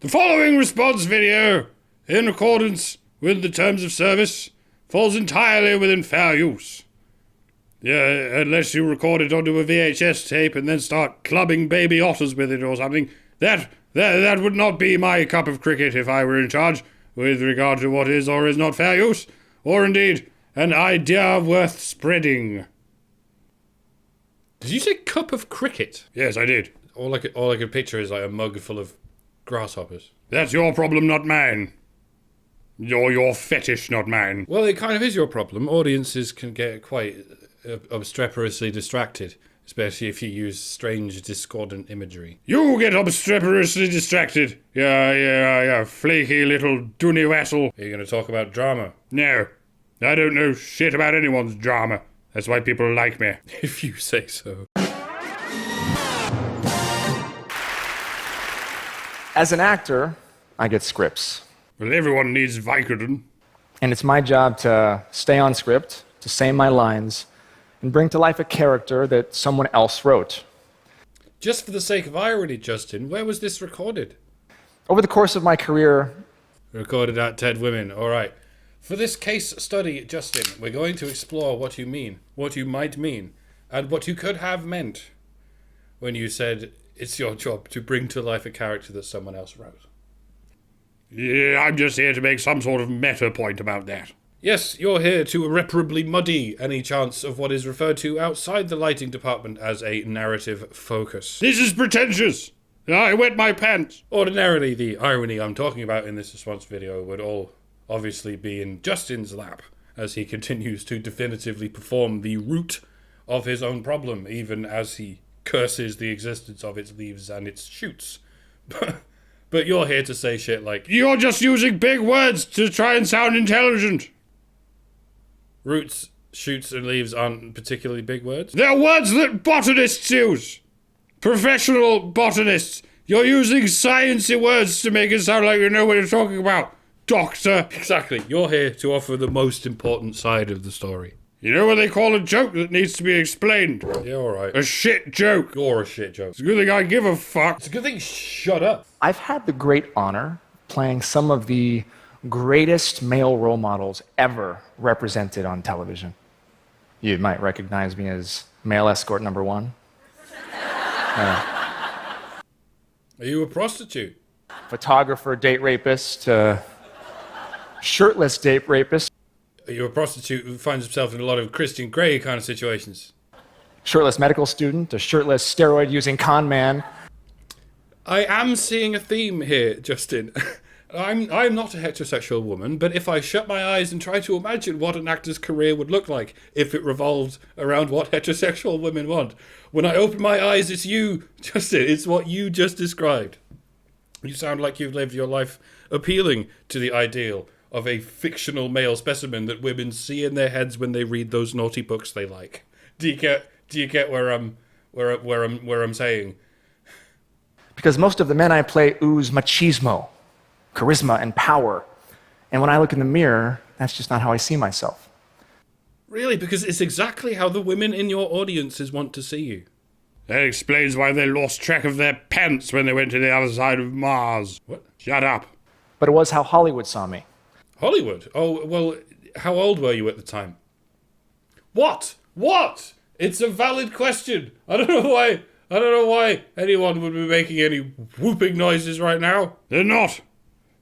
The following response video, in accordance with the terms of service, falls entirely within fair use. Yeah, unless you record it onto a VHS tape and then start clubbing baby otters with it or something. That would not be my cup of cricket if I were in charge, with regard to what is or is not fair use, or indeed an idea worth spreading. Did you say cup of cricket? Yes, I did. All I could picture is like a mug full of grasshoppers. That's your problem, not mine. Your fetish, not mine. Well, it kind of is your problem. Audiences can get quite obstreperously distracted, especially if you use strange, discordant imagery. You get obstreperously distracted. Yeah, flaky little dunny wassel. Are you going to talk about drama? No, I don't know shit about anyone's drama. That's why people like me. If you say so. As an actor, I get scripts. Well, everyone needs Vicodin. And it's my job to stay on script, to say my lines, and bring to life a character that someone else wrote. Just for the sake of irony, Justin, where was this recorded? Over the course of my career... Recorded at Ted Women, alright. For this case study, Justin, we're going to explore what you mean, what you might mean, and what you could have meant when you said it's your job to bring to life a character that someone else wrote. Yeah, I'm just here to make some sort of meta point about that. Yes, you're here to irreparably muddy any chance of what is referred to outside the lighting department as a narrative focus. This is pretentious. I wet my pants. Ordinarily, the irony I'm talking about in this response video would all obviously be in Justin's lap, as he continues to definitively perform the root of his own problem, even as he curses the existence of its leaves and its shoots. But you're here to say shit like, you're just using big words to try and sound intelligent. Roots, shoots, and leaves aren't particularly big words? They're words that botanists use. Professional botanists. You're using sciencey words to make it sound like you know what you're talking about, doctor. Exactly. You're here to offer the most important side of the story. You know what they call a joke that needs to be explained? Yeah, alright. A shit joke. You're a shit joke. It's a good thing I give a fuck. It's a good thing shut up. I've had the great honor playing some of the greatest male role models ever represented on television. You might recognize me as male escort number 1. Are you a prostitute? Photographer, date rapist, shirtless date rapist. Are you a prostitute who finds himself in a lot of Christian Grey kind of situations? Shirtless medical student, a shirtless steroid-using con man. I am seeing a theme here, Justin. I'm not a heterosexual woman, but if I shut my eyes and try to imagine what an actor's career would look like if it revolved around what heterosexual women want, when I open my eyes, it's you, Justin. It's what you just described. You sound like you've lived your life appealing to the ideal of a fictional male specimen that women see in their heads when they read those naughty books they like. Do you get where I'm saying? Because most of the men I play ooze machismo, charisma, and power. And when I look in the mirror, that's just not how I see myself. Really? Because it's exactly how the women in your audiences want to see you. That explains why they lost track of their pants when they went to the other side of Mars. What? Shut up. But it was how Hollywood saw me. Hollywood? Oh, well, how old were you at the time? What? It's a valid question. I don't know why anyone would be making any whooping noises right now. They're not.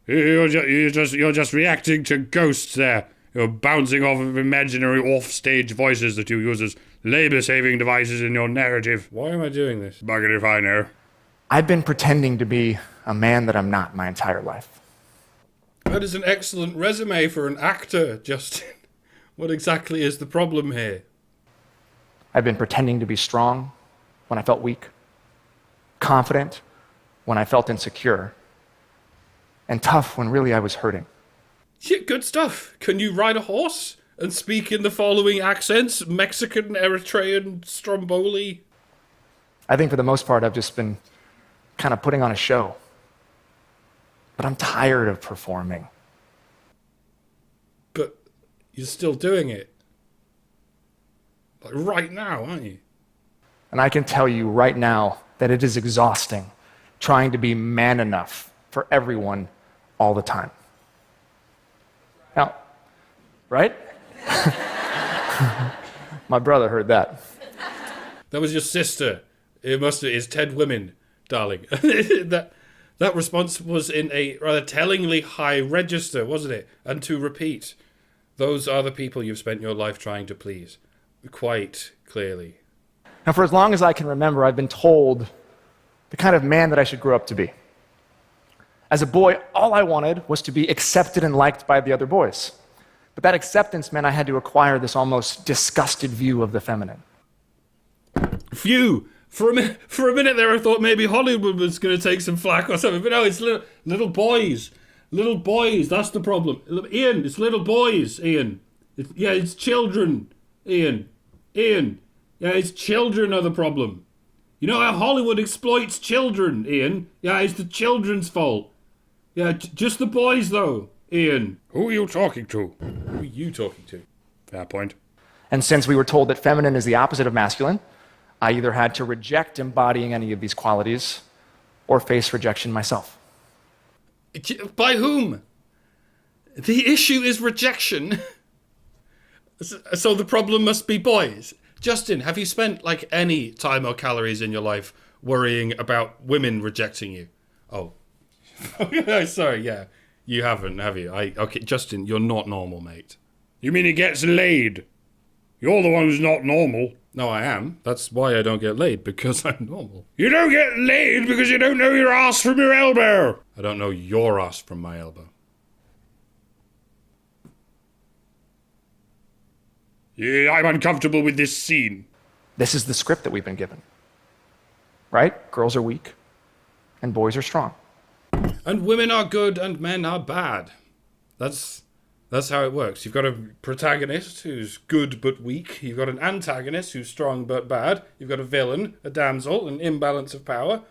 You're just reacting to ghosts there. You're bouncing off of imaginary off-stage voices that you use as labour-saving devices in your narrative. Why am I doing this? Bugger if I know. I've been pretending to be a man that I'm not my entire life. That is an excellent resume for an actor, Justin. What exactly is the problem here? I've been pretending to be strong when I felt weak, confident when I felt insecure, and tough when really I was hurting. Shit, good stuff. Can you ride a horse and speak in the following accents? Mexican, Eritrean, Stromboli? I think for the most part I've just been kind of putting on a show. But I'm tired of performing. But you're still doing it. Like right now, aren't you? And I can tell you right now that it is exhausting trying to be man enough for everyone all the time. Now, right? My brother heard that. That was your sister. It's 10 women, darling. That response was in a rather tellingly high register, wasn't it? And to repeat, those are the people you've spent your life trying to please. Quite clearly. Now, for as long as I can remember, I've been told the kind of man that I should grow up to be. As a boy, all I wanted was to be accepted and liked by the other boys. But that acceptance meant I had to acquire this almost disgusted view of the feminine. Phew! For a minute there, I thought maybe Hollywood was going to take some flack or something. But no, it's little boys. Little boys, that's the problem. Ian, it's little boys, Ian. It's children, Ian. Yeah, it's children are the problem. You know how Hollywood exploits children, Ian? Yeah, it's the children's fault. Yeah, just the boys, though, Ian. Who are you talking to? Who are you talking to? Fair point. And since we were told that feminine is the opposite of masculine, I either had to reject embodying any of these qualities or face rejection myself. By whom? The issue is rejection. So the problem must be boys. Justin, have you spent like any time or calories in your life worrying about women rejecting you? Oh. Sorry, yeah. You haven't, have you? Okay, Justin, you're not normal, mate. You mean he gets laid? You're the one who's not normal. No, I am. That's why I don't get laid, because I'm normal. You don't get laid because you don't know your ass from your elbow. I don't know your ass from my elbow. Yeah, I'm uncomfortable with this scene. This is the script that we've been given. Right? Girls are weak, and boys are strong. And women are good and men are bad. That's how it works. You've got a protagonist who's good but weak. You've got an antagonist who's strong but bad. You've got a villain, a damsel, an imbalance of power.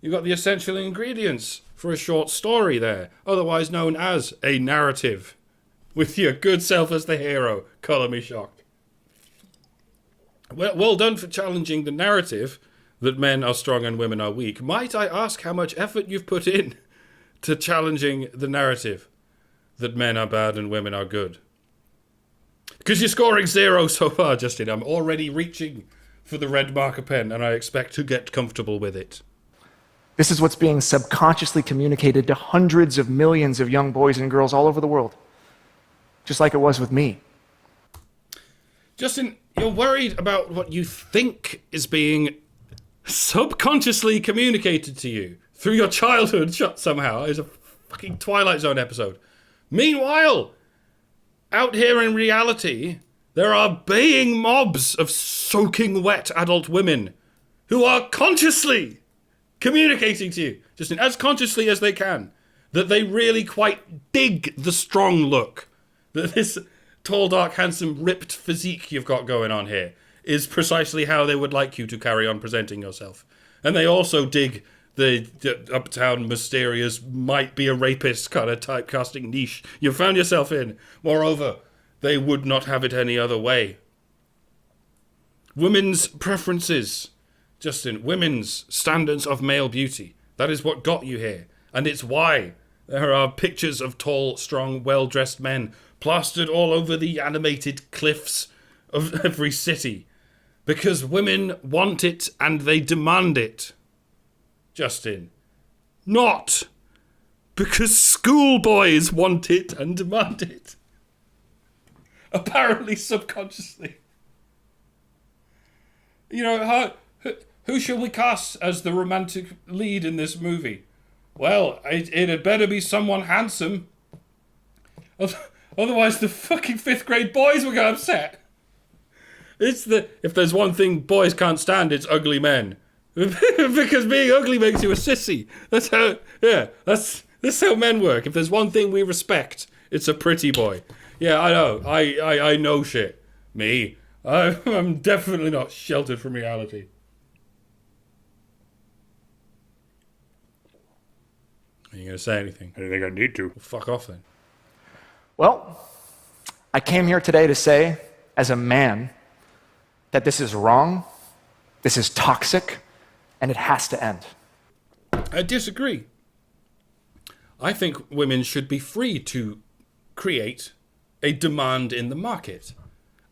You've got the essential ingredients for a short story there, otherwise known as a narrative. With your good self as the hero. Colour me shocked. Well done for challenging the narrative that men are strong and women are weak. Might I ask how much effort you've put in to challenging the narrative that men are bad and women are good? Because you're scoring 0 so far, Justin. I'm already reaching for the red marker pen, and I expect to get comfortable with it. This is what's being subconsciously communicated to hundreds of millions of young boys and girls all over the world. Just like it was with me. Justin, you're worried about what you think is being subconsciously communicated to you through your childhood somehow. It's a fucking Twilight Zone episode. Meanwhile, out here in reality, there are baying mobs of soaking wet adult women who are consciously communicating to you, just as consciously as they can, that they really quite dig the strong look. That this tall, dark, handsome, ripped physique you've got going on here is precisely how they would like you to carry on presenting yourself. And they also dig the uptown, mysterious, might be a rapist kind of typecasting niche you found yourself in. Moreover, they would not have it any other way. Women's preferences, Justin, women's standards of male beauty. That is what got you here. And it's why there are pictures of tall, strong, well-dressed men plastered all over the animated cliffs of every city. Because women want it and they demand it. Justin. Not because schoolboys want it and demand it. Apparently subconsciously. You know, who shall we cast as the romantic lead in this movie? Well, it had better be someone handsome. Otherwise the fucking 5th grade boys will get upset. If there's one thing boys can't stand, it's ugly men. Because being ugly makes you a sissy. That's how men work. If there's one thing we respect, it's a pretty boy. Yeah, I know. I know shit. Me. I'm definitely not sheltered from reality. Are you going to say anything? I don't think I need to. Well, fuck off then. Well, I came here today to say, as a man, that this is wrong, this is toxic, and it has to end. I disagree. I think women should be free to create a demand in the market.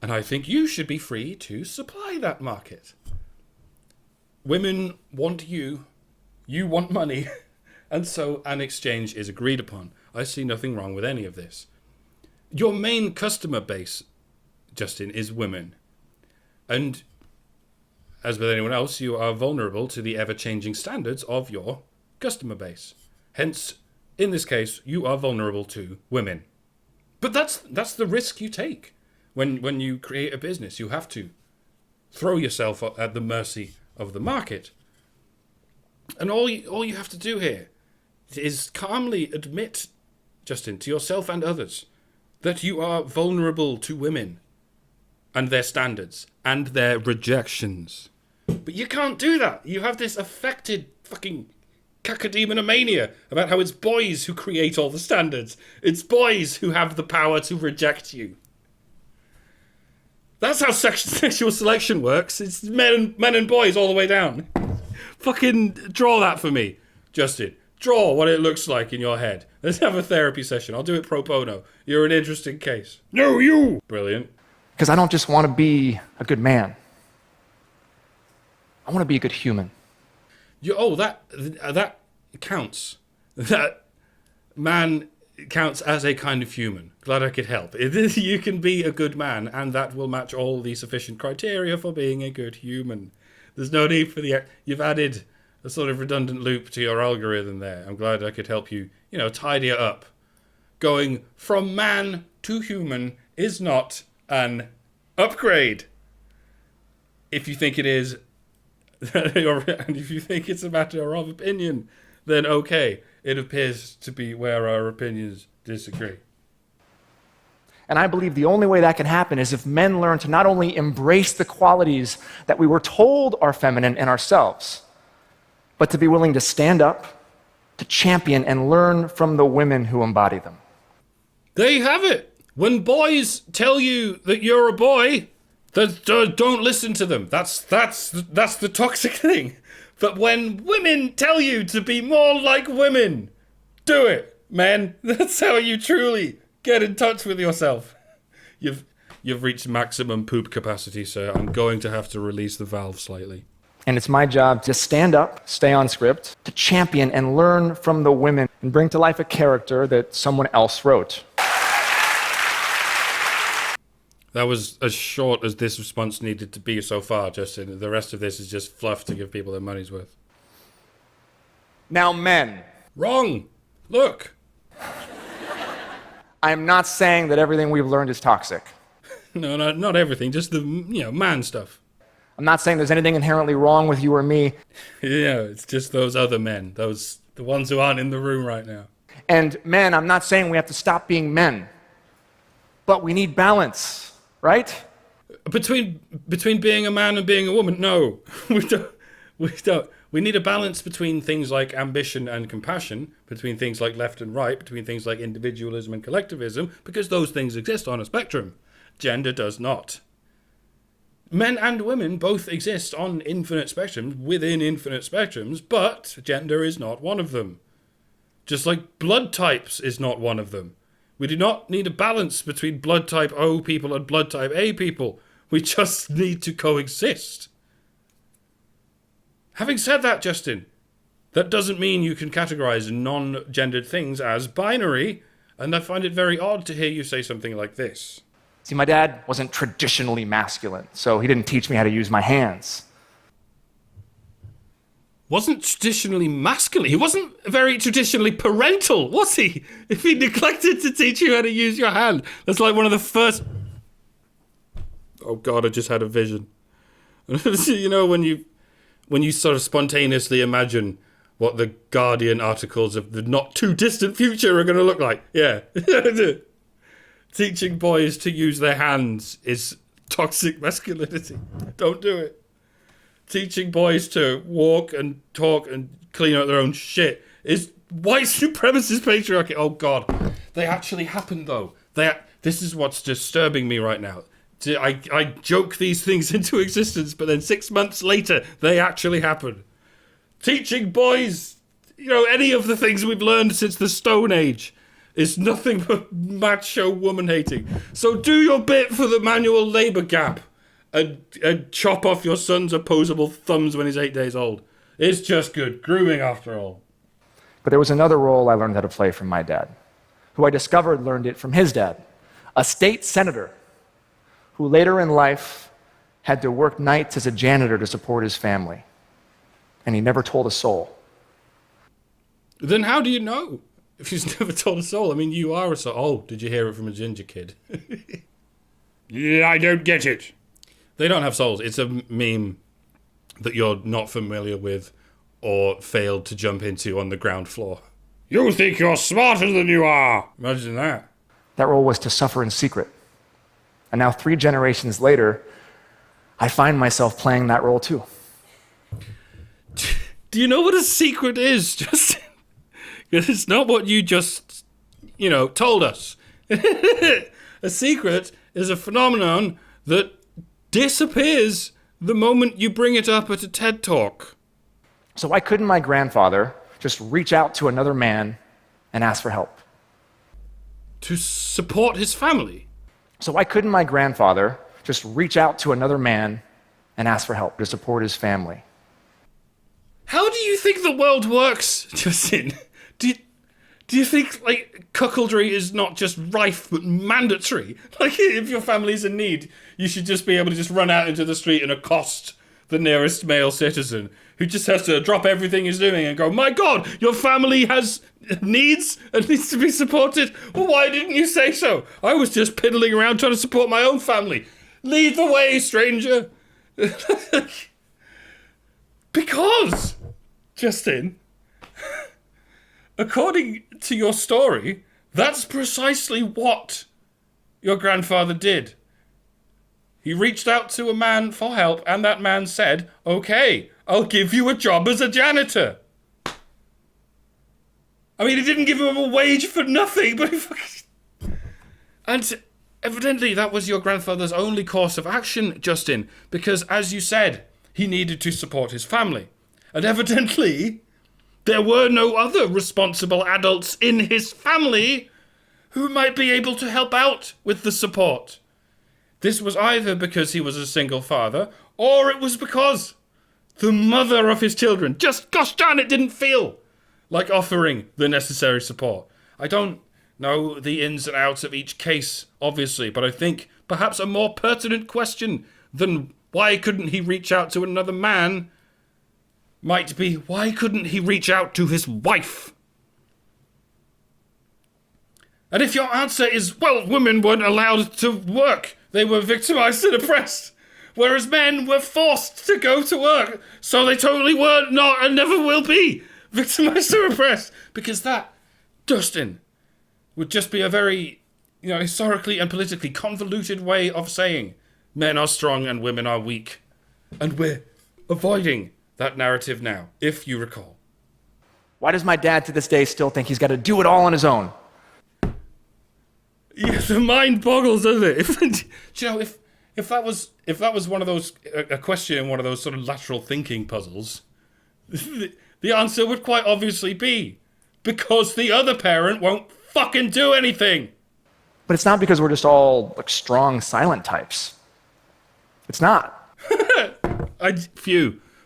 And I think you should be free to supply that market. Women want you want money, and so an exchange is agreed upon. I see nothing wrong with any of this. Your main customer base, Justin, is women. And as with anyone else, you are vulnerable to the ever-changing standards of your customer base. Hence, in this case, you are vulnerable to women. But that's the risk you take when you create a business. You have to throw yourself at the mercy of the market. And all you have to do here is calmly admit, Justin, to yourself and others, that you are vulnerable to women and their standards and their rejections. But you can't do that. You have this affected fucking cacodemonomania about how it's boys who create all the standards. It's boys who have the power to reject you. That's how sexual selection works. It's men and boys all the way down. Fucking draw that for me, Justin. Draw what it looks like in your head. Let's have a therapy session. I'll do it pro bono. You're an interesting case. No, you! Brilliant. Because I don't just want to be a good man. I want to be a good human. That counts. That man counts as a kind of human. Glad I could help. You can be a good man, and that will match all the sufficient criteria for being a good human. There's no need for you've added a sort of redundant loop to your algorithm there. I'm glad I could help you, tidy it up. Going from man to human is not an upgrade. If you think it is, and if you think it's a matter of opinion, then okay, it appears to be where our opinions disagree. And I believe the only way that can happen is if men learn to not only embrace the qualities that we were told are feminine in ourselves, but to be willing to stand up, to champion and learn from the women who embody them. There you have it. When boys tell you that you're a boy, don't listen to them. That's the toxic thing. But when women tell you to be more like women, do it, man. That's how you truly get in touch with yourself. You've reached maximum poop capacity, sir. I'm going to have to release the valve slightly. And it's my job to stand up, stay on script, to champion and learn from the women and bring to life a character that someone else wrote. That was as short as this response needed to be so far, Justin. The rest of this is just fluff to give people their money's worth. Now, men. Wrong. Look. I'm not saying that everything we've learned is toxic. No, not everything. Just the, man stuff. I'm not saying there's anything inherently wrong with you or me. Yeah, it's just those other men. The ones who aren't in the room right now. And men, I'm not saying we have to stop being men. But we need balance. Right? Between being a man and being a woman, no. We don't. We need a balance between things like ambition and compassion, between things like left and right, between things like individualism and collectivism, because those things exist on a spectrum. Gender does not. Men and women both exist on infinite spectrums, within infinite spectrums, but gender is not one of them. Just like blood types is not one of them. We do not need a balance between blood type O people and blood type A people. We just need to coexist. Having said that, Justin, that doesn't mean you can categorize non-gendered things as binary, and I find it very odd to hear you say something like this. See, my dad wasn't traditionally masculine, so he didn't teach me how to use my hands. Wasn't traditionally masculine. He wasn't very traditionally parental, was he? If he neglected to teach you how to use your hand. That's like one of the first... Oh God, I just had a vision. When you sort of spontaneously imagine what the Guardian articles of the not too distant future are going to look like. Yeah. Teaching boys to use their hands is toxic masculinity. Don't do it. Teaching boys to walk and talk and clean out their own shit is white supremacist patriarchy. Oh God, they actually happen though. This is what's disturbing me right now. I joke these things into existence, but then 6 months later they actually happen. Teaching boys any of the things we've learned since the Stone Age is nothing but macho woman hating. So do your bit for the manual labour gap and chop off your son's opposable thumbs when he's 8 days old. It's just good grooming after all. But there was another role I learned how to play from my dad, who I discovered learned it from his dad, a state senator who later in life had to work nights as a janitor to support his family. And he never told a soul. Then how do you know if he's never told a soul? I mean, you are a soul. Oh, did you hear it from a ginger kid? Yeah, I don't get it. They don't have souls. It's a meme that you're not familiar with or failed to jump into on the ground floor. You think you're smarter than you are. Imagine that. That role was to suffer in secret. And now 3 generations later, I find myself playing that role too. Do you know what a secret is, Justin? Because it's not what you just, told us. A secret is a phenomenon that disappears the moment you bring it up at a TED Talk. So why couldn't my grandfather just reach out to another man and ask for help? To support his family. So why couldn't my grandfather just reach out to another man and ask for help to support his family? How do you think the world works, Justin? Do you think, cuckoldry is not just rife, but mandatory? If your family's in need, you should just be able to just run out into the street and accost the nearest male citizen who just has to drop everything he's doing and go, my God, your family has needs and needs to be supported? Well, why didn't you say so? I was just piddling around trying to support my own family. Lead the way, stranger. Because, Justin, according to your story, that's precisely what your grandfather did. He reached out to a man for help, and that man said, okay, I'll give you a job as a janitor. I mean, he didn't give him a wage for nothing, but And evidently that was your grandfather's only course of action, Justin, because, as you said, he needed to support his family. And evidently, there were no other responsible adults in his family who might be able to help out with the support. This was either because he was a single father, or it was because the mother of his children just, gosh darn it, didn't feel like offering the necessary support. I don't know the ins and outs of each case, obviously, but I think perhaps a more pertinent question than why couldn't he reach out to another man might be, why couldn't he reach out to his wife? And if your answer is, well, women weren't allowed to work, they were victimized and oppressed, whereas men were forced to go to work, so they totally were not and never will be victimized or oppressed, because that, Dustin, would just be a very, historically and politically convoluted way of saying men are strong and women are weak. And we're avoiding that narrative now, if you recall. Why does my dad to this day still think he's got to do it all on his own? Yeah, the mind boggles, doesn't it? If that was one of those a question in one of those sort of lateral thinking puzzles, the answer would quite obviously be because the other parent won't fucking do anything. But it's not because we're just all strong, silent types. It's not.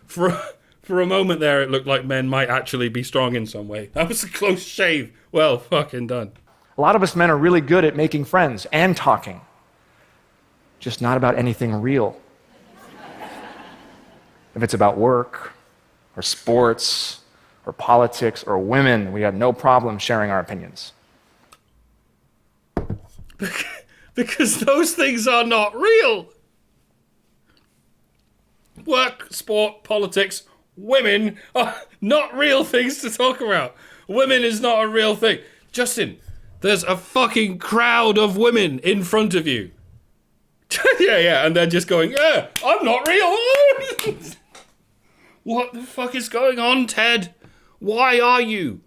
For a moment there, it looked like men might actually be strong in some way. That was a close shave. Well, fucking done. A lot of us men are really good at making friends and talking. Just not about anything real. If it's about work, or sports, or politics, or women, we have no problem sharing our opinions. Because those things are not real. Work, sport, politics, women are not real things to talk about. Women is not a real thing. Justin, there's a fucking crowd of women in front of you. yeah, and they're just going, yeah, I'm not real. What the fuck is going on, Ted? Why are you?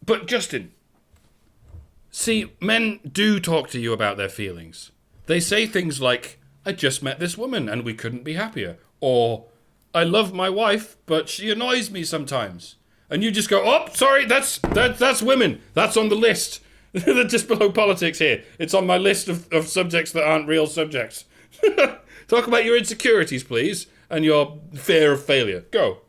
But Justin, see, men do talk to you about their feelings. They say things like, I just met this woman and we couldn't be happier. Or, I love my wife, but she annoys me sometimes. And you just go, oh, sorry, that's women. That's on the list. They're just below politics here. It's on my list of subjects that aren't real subjects. Talk about your insecurities, please, and your fear of failure. Go.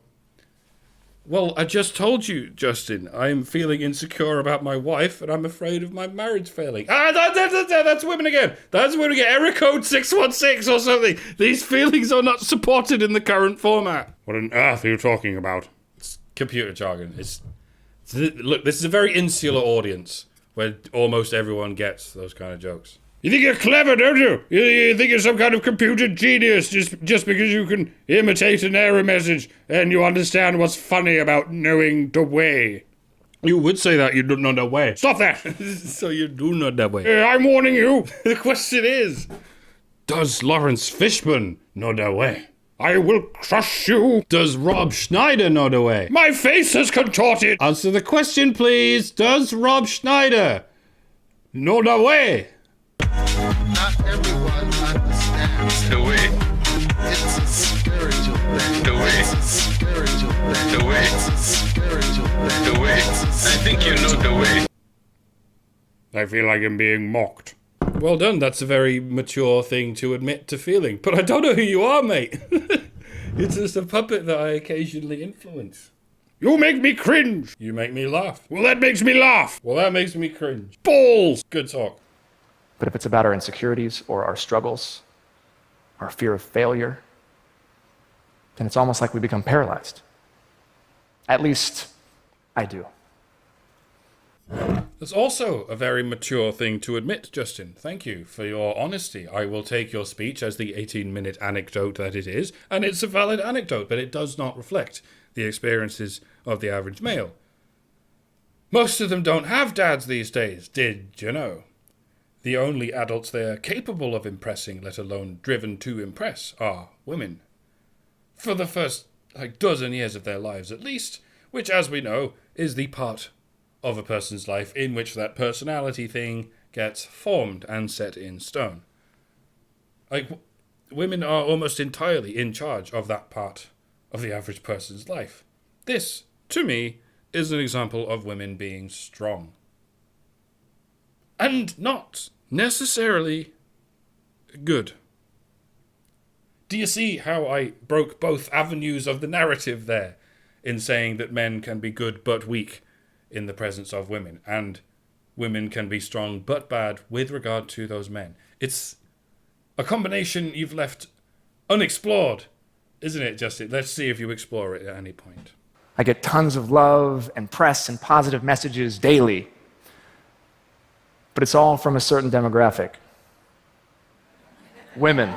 Well, I just told you, Justin, I'm feeling insecure about my wife, and I'm afraid of my marriage failing. That's women again. That's women again. Error code 616 or something. These feelings are not supported in the current format. What on earth are you talking about? It's computer jargon. Look, this is a very insular audience where almost everyone gets those kind of jokes. You think you're clever, don't you? You think you're some kind of computer genius just because you can imitate an error message and you understand what's funny about knowing the way. You would say that you don't know the way. Stop that! So you do know the way. I'm warning you. The question is, does Lawrence Fishburne know the way? I will crush you. Does Rob Schneider know the way? My face is contorted. Answer the question, please. Does Rob Schneider know the way? Not everyone understands The way, it's a spiritual thing. the way, It's a spiritual thing. the way, It's a spiritual thing. the way. I think you know the way. I feel like I'm being mocked. Well done. That's a very mature thing to admit to feeling. But I don't know who you are, mate. It's just a puppet that I occasionally influence. You make me cringe. You make me laugh. Well, that makes me laugh. Well, that makes me cringe. Balls. Good talk. But if it's about our insecurities or our struggles, our fear of failure, then it's almost like we become paralyzed. At least, I do. That's also a very mature thing to admit, Justin. Thank you for your honesty. I will take your speech as the 18-minute anecdote that it is, and it's a valid anecdote, but it does not reflect the experiences of the average male. Most of them don't have dads these days, did you know? The only adults they are capable of impressing, let alone driven to impress, are women. For the first, dozen years of their lives at least, which, as we know, is the part of a person's life in which that personality thing gets formed and set in stone. Women are almost entirely in charge of that part of the average person's life. This, to me, is an example of women being strong. And not necessarily good. Do you see how I broke both avenues of the narrative there in saying that men can be good but weak in the presence of women, and women can be strong but bad with regard to those men? It's a combination you've left unexplored, isn't it, Justin? Let's see if you explore it at any point. I get tons of love and press and positive messages daily. But it's all from a certain demographic. Women.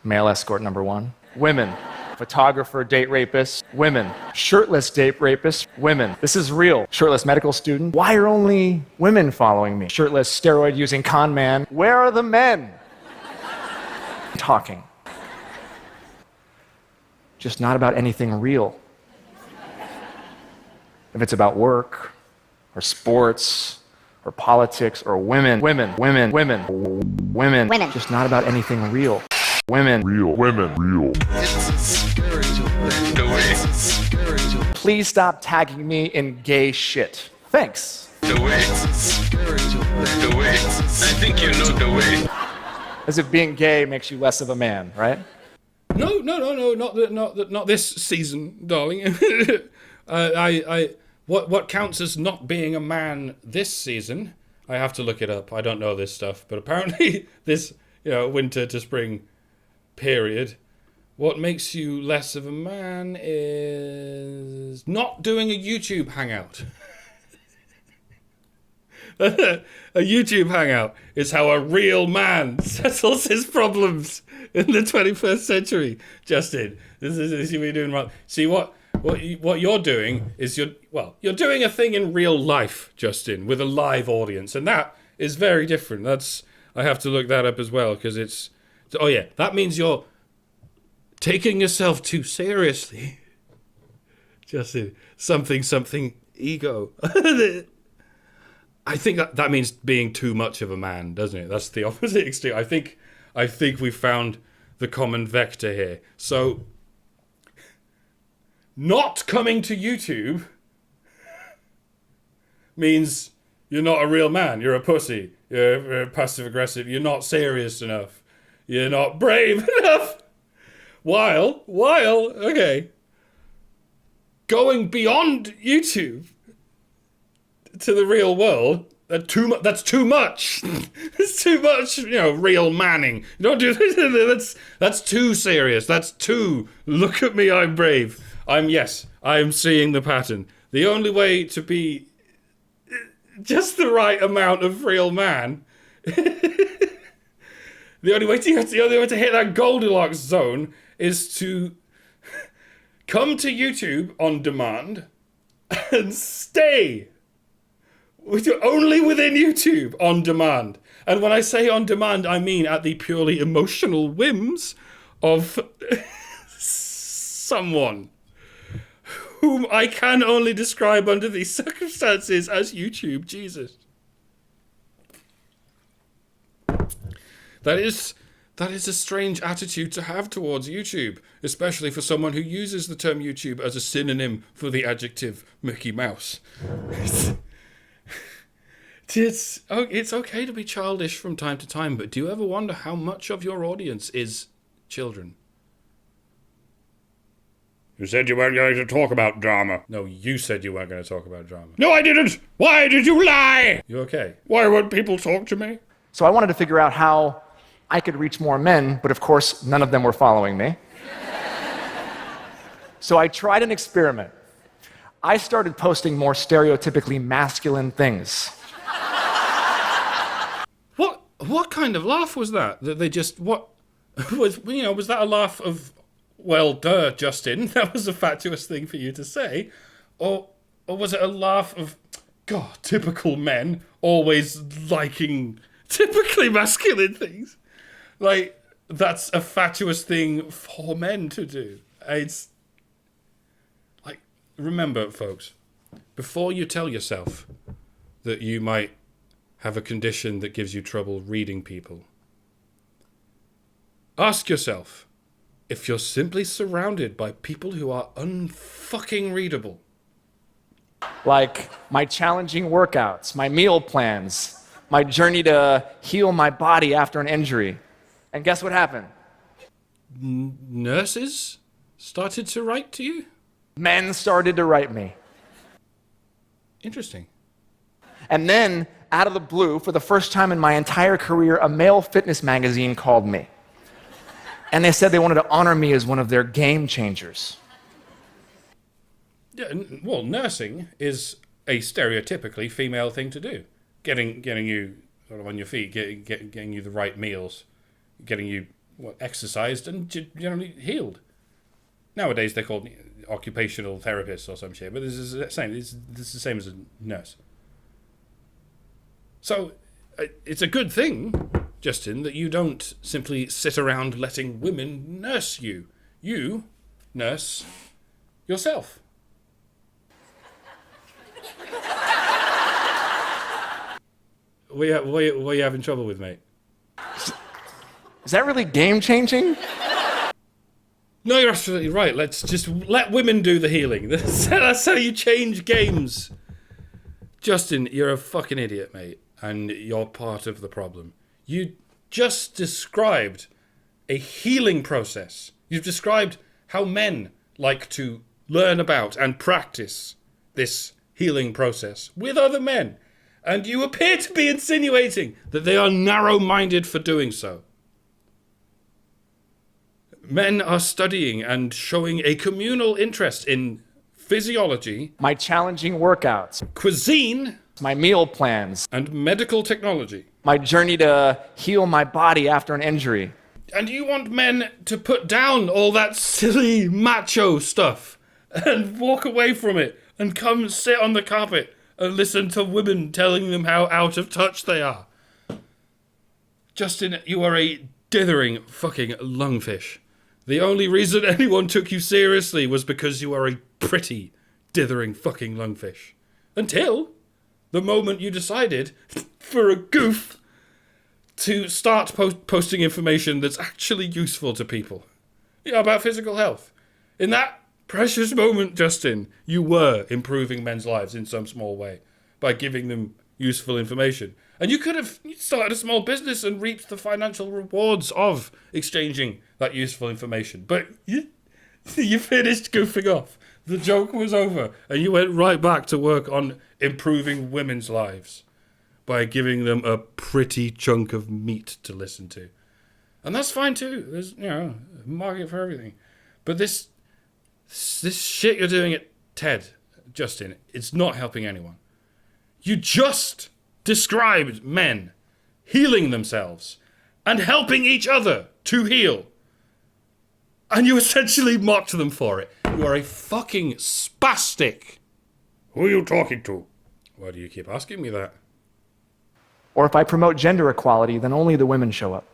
Male escort number 1. Women. Photographer, date rapist. Women. Shirtless date rapist. Women. This is real. Shirtless medical student. Why are only women following me? Shirtless steroid-using con man. Where are the men? Talking. Just not about anything real. If it's about work, or sports, or politics, or women, just not about anything real. Women. It's a spiritual thing. The way, It's a spiritual. Please stop tagging me in gay shit. Thanks. the way, It's a spiritual thing. the way. I think you know the way. As if being gay makes you less of a man, right? No, not this season, darling. What counts as not being a man this season? I have to look it up. I don't know this stuff, but apparently this, winter to spring period, what makes you less of a man is not doing a YouTube hangout. A YouTube hangout is how a real man settles his problems in the 21st century. Justin, this is you doing wrong. See what you're doing is you're doing a thing in real life, Justin, with a live audience, and that is very different. I have to look that up as well because that means you're taking yourself too seriously. Justin, something ego. I think that means being too much of a man, doesn't it? That's the opposite extreme. I think we found the common vector here. So, not coming to YouTube means you're not a real man. You're a pussy. You're passive aggressive. You're not serious enough. You're not brave enough. While, okay, going beyond YouTube to the real world, that's too much. It's too much, real manning. You don't do that's too serious. That's too, look at me, I'm brave. I am seeing the pattern. The only way to be just the right amount of real man, the only way to hit that Goldilocks zone is to come to YouTube on demand and stay only within YouTube on demand. And when I say on demand, I mean at the purely emotional whims of someone whom I can only describe under these circumstances as YouTube Jesus. That is a strange attitude to have towards YouTube, especially for someone who uses the term YouTube as a synonym for the adjective Mickey Mouse. It's okay to be childish from time to time, but do you ever wonder how much of your audience is children? You said you weren't going to talk about drama. No, you said you weren't going to talk about drama. No, I didn't. Why did you lie? You okay? Why won't people talk to me? So I wanted to figure out how I could reach more men, but of course, none of them were following me. So I tried an experiment. I started posting more stereotypically masculine things. What kind of laugh was that? That they just, was that a laugh of, well, duh, Justin, that was a fatuous thing for you to say? Or was it a laugh of, God, typical men always liking typically masculine things? Like, that's a fatuous thing for men to do. It's, like, remember, folks, before you tell yourself that you might have a condition that gives you trouble reading people, ask yourself if you're simply surrounded by people who are unfucking readable. Like my challenging workouts, my meal plans, my journey to heal my body after an injury. And guess what happened? Nurses started to write to you? Men started to write me. Interesting. And then, out of the blue, for the first time in my entire career, a male fitness magazine called me. And they said they wanted to honor me as one of their game changers. Yeah, well, nursing is a stereotypically female thing to do. Getting you sort of on your feet, getting you the right meals, getting you exercised and generally healed. Nowadays they're called occupational therapists or some shit, but this is the same. This is the same as a nurse. So it's a good thing, Justin, that you don't simply sit around letting women nurse you. You nurse yourself. What are you having trouble with, mate? Is that really game-changing? No, you're absolutely right. Let's just let women do the healing. That's how you change games. Justin, you're a fucking idiot, mate. And you're part of the problem. You just described a healing process. You've described how men like to learn about and practice this healing process with other men. And you appear to be insinuating that they are narrow-minded for doing so. Men are studying and showing a communal interest in physiology, My challenging workouts, cuisine, my meal plans, and medical technology. my journey to heal my body after an injury. And you want men to put down all that silly macho stuff and walk away from it and come sit on the carpet and listen to women telling them how out of touch they are. Justin, you are a dithering fucking lungfish. The only reason anyone took you seriously was because you are a pretty dithering fucking lungfish. Until the moment you decided, for a goof, to start posting information that's actually useful to people. Yeah, about physical health. In that precious moment, Justin, you were improving men's lives in some small way by giving them useful information. And you could have started a small business and reaped the financial rewards of exchanging that useful information. But you finished goofing off. The joke was over, and you went right back to work on improving women's lives by giving them a pretty chunk of meat to listen to. And that's fine too. There's, a market for everything. But this shit you're doing at TED, Justin, it's not helping anyone. You just described men healing themselves and helping each other to heal. And you essentially mocked them for it. You are a fucking spastic. Who are you talking to? Why do you keep asking me that? Or if I promote gender equality, then only the women show up.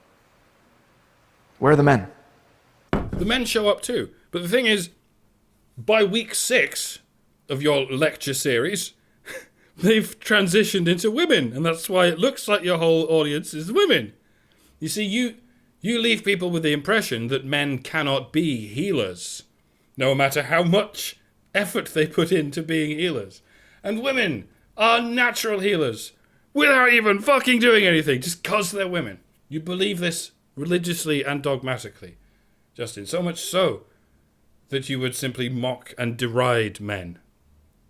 Where are the men? The men show up too. But the thing is, by week 6 of your lecture series, they've transitioned into women. And that's why it looks like your whole audience is women. You see, you leave people with the impression that men cannot be healers, no matter how much effort they put into being healers. And women are natural healers without even fucking doing anything, just because they're women. You believe this religiously and dogmatically, Justin, so much so that you would simply mock and deride men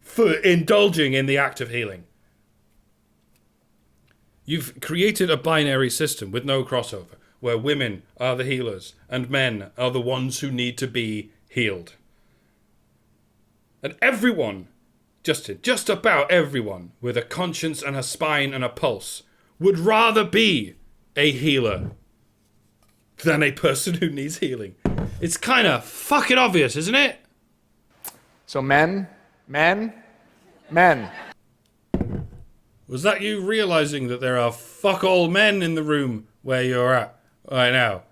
for indulging in the act of healing. You've created a binary system with no crossover, where women are the healers and men are the ones who need to be healed. And everyone, Justin, just about everyone with a conscience and a spine and a pulse would rather be a healer than a person who needs healing. It's kind of fucking obvious, isn't it? So men. Was that you realizing that there are fuck all men in the room where you're at right now?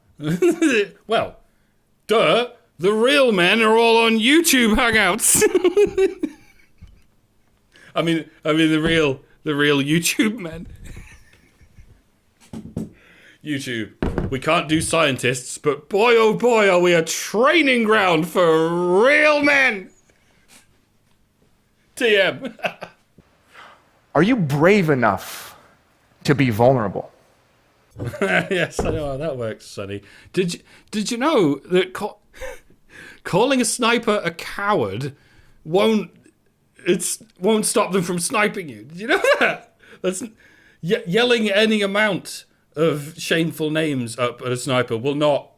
Well, duh. The real men are all on YouTube Hangouts. I mean the real YouTube men. YouTube. We can't do scientists, but boy oh boy are we a training ground for real men. TM. Are you brave enough to be vulnerable? Yes, I know how that works, Sonny. Did you know that calling a sniper a coward won't stop them from sniping you? Did you know that? That's yelling any amount of shameful names up at a sniper will not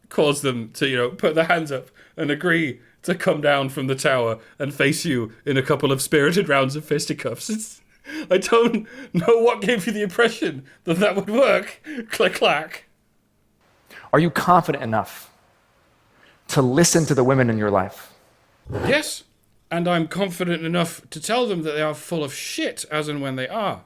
cause them to, put their hands up and agree to come down from the tower and face you in a couple of spirited rounds of fisticuffs. I don't know what gave you the impression that would work. Click clack. Are you confident enough to listen to the women in your life? Yes, and I'm confident enough to tell them that they are full of shit as and when they are.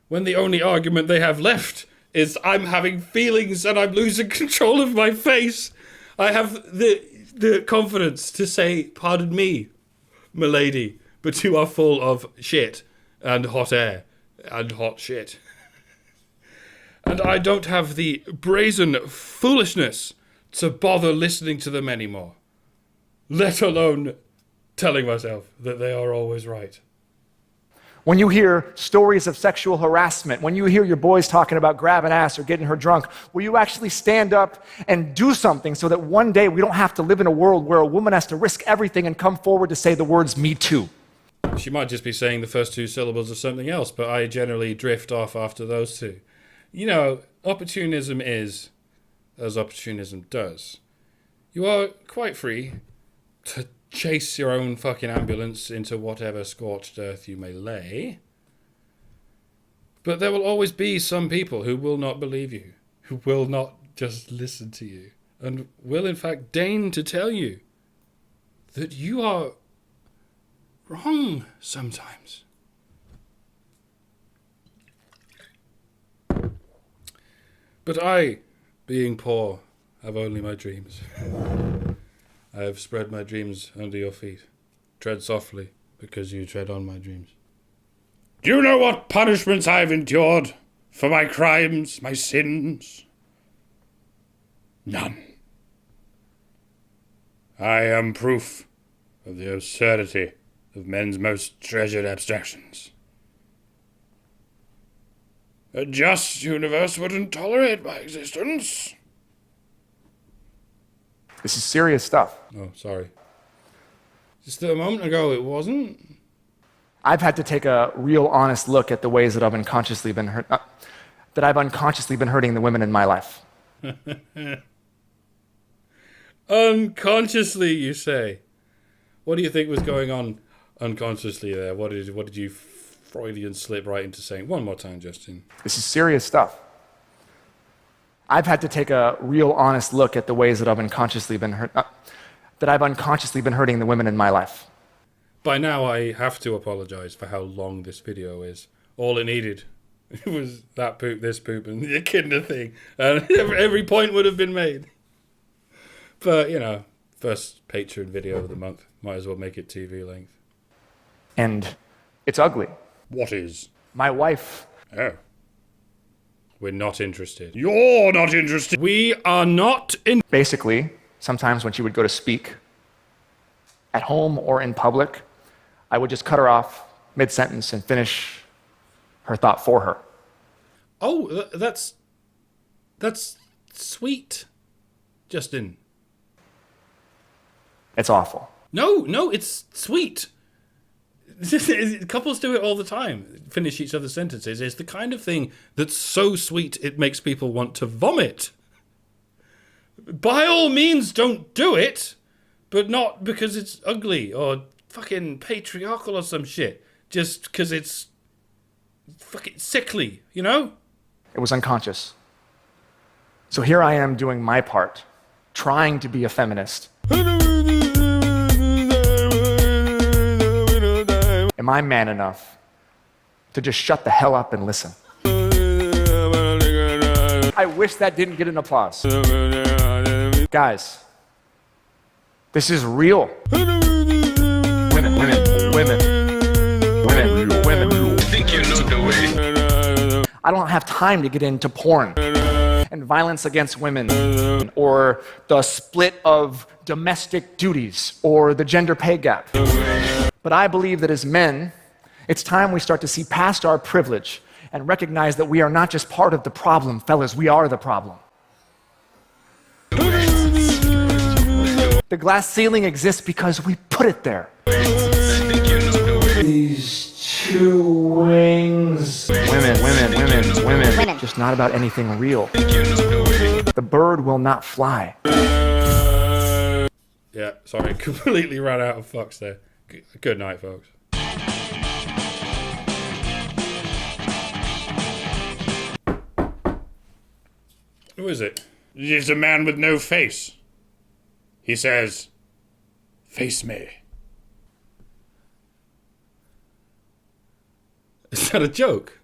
When the only argument they have left is I'm having feelings and I'm losing control of my face. I have the confidence to say, pardon me, milady, but you are full of shit and hot air and hot shit. And I don't have the brazen foolishness to bother listening to them anymore, let alone telling myself that they are always right. When you hear stories of sexual harassment, when you hear your boys talking about grabbing ass or getting her drunk, will you actually stand up and do something so that one day we don't have to live in a world where a woman has to risk everything and come forward to say the words, me too? She might just be saying the first 2 syllables of something else, but I generally drift off after those 2. Opportunism is as opportunism does. You are quite free to chase your own fucking ambulance into whatever scorched earth you may lay. But there will always be some people who will not believe you, who will not just listen to you, and will in fact deign to tell you that you are wrong sometimes. But I, being poor, have only my dreams. I have spread my dreams under your feet. Tread softly, because you tread on my dreams. Do you know what punishments I've endured For my crimes, my sins? None. I am proof of the absurdity of men's most treasured abstractions. A just universe wouldn't tolerate my existence. This is serious stuff. Oh, sorry. Just a moment ago, it wasn't. I've had to take a real honest look at the ways that I've unconsciously been hurting the women in my life. Unconsciously, you say? What do you think was going on unconsciously there? What did you Freudian slip right into saying? One more time, Justin. This is serious stuff. I've had to take a real honest look at the ways that I've unconsciously been hurting the women in my life. By now, I have to apologize for how long this video is. All it needed was that poop, this poop, and the echidna thing. And every point would have been made. But, you know, first Patreon video of the month. Might as well make it TV length. And it's ugly. What is? My wife. Oh. We're not interested. You're not interested. We are not in. Basically, sometimes when she would go to speak, at home or in public, I would just cut her off mid-sentence and finish her thought for her. Oh, that's sweet, Justin. It's awful. No, it's sweet. Couples do it all the time. Finish each other's sentences. It's the kind of thing that's so sweet it makes people want to vomit. By all means, don't do it, but not because it's ugly or fucking patriarchal or some shit. Just because it's fucking sickly, you know? It was unconscious. So here I am doing my part, trying to be a feminist. Am I man enough to just shut the hell up and listen? I wish that didn't get an applause. Guys, this is real. Women. I think you know the way. I don't have time to get into porn and violence against women or the split of domestic duties or the gender pay gap. But I believe that as men, it's time we start to see past our privilege and recognize that we are not just part of the problem, fellas, we are the problem. The glass ceiling exists because we put it there. I think you know the way. These two wings. Women. Just not about anything real. I think you know the way. The bird will not fly. Yeah, sorry, completely ran out of fucks there. Good night, folks. Who is it? He's a man with no face. He says, "Face me." Is that a joke?